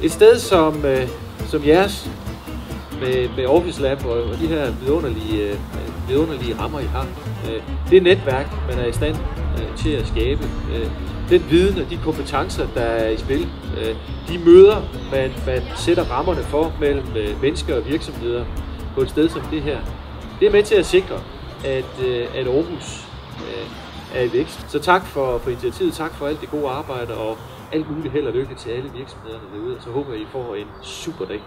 Et sted som jeres, med Office Lab og de her vidunderlige rammer, I har. Det netværk, man er i stand til at skabe, den viden og de kompetencer, der er i spil, de møder, man sætter rammerne for mellem mennesker og virksomheder på et sted som det her. Det er med til at sikre, at Aarhus er i vækst. Så tak for initiativet, tak for alt det gode arbejde og alt muligt held og lykke til alle virksomhederne derude. Så håber jeg, I får en super dag.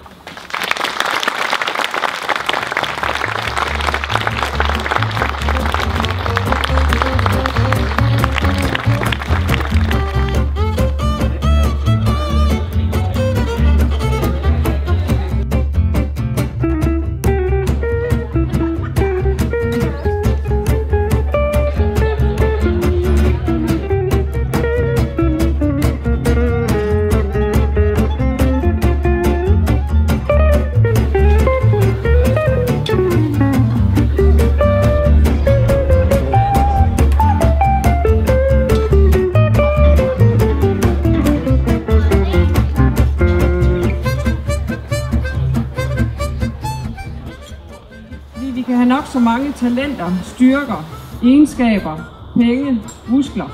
Vi kan have nok så mange talenter, styrker, egenskaber, penge, muskler.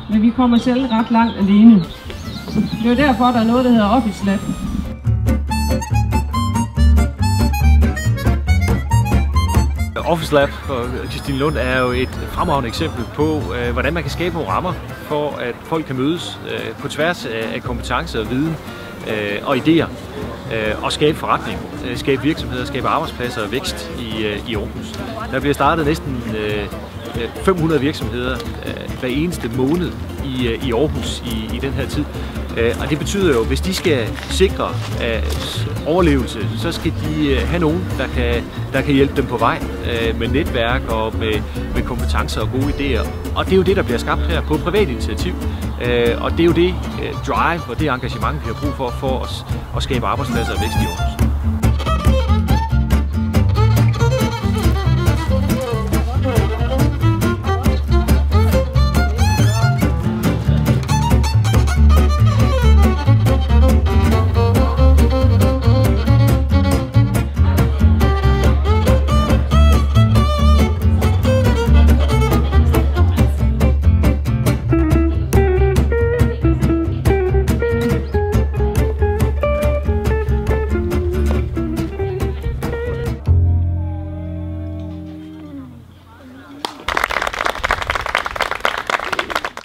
Men vi kommer selv ret langt alene. Det er derfor, der er noget, der hedder Office Lab. Office Lab for Christinelund er jo et fremragende eksempel på, hvordan man kan skabe nogle rammer for, at folk kan mødes på tværs af kompetencer og viden og idéer og skabe forretning, skabe virksomheder, skabe arbejdspladser og vækst i Aarhus. Der bliver startet næsten 500 virksomheder hver eneste måned i Aarhus i den her tid. Og det betyder jo, at hvis de skal sikre overlevelse, så skal de have nogen, der kan hjælpe dem på vej med netværk og med kompetencer og gode idéer. Og det er jo det, der bliver skabt her på privat initiativ. Og det er jo det drive og det engagement, vi har brug for at skabe arbejdspladser og vækst i Aarhus.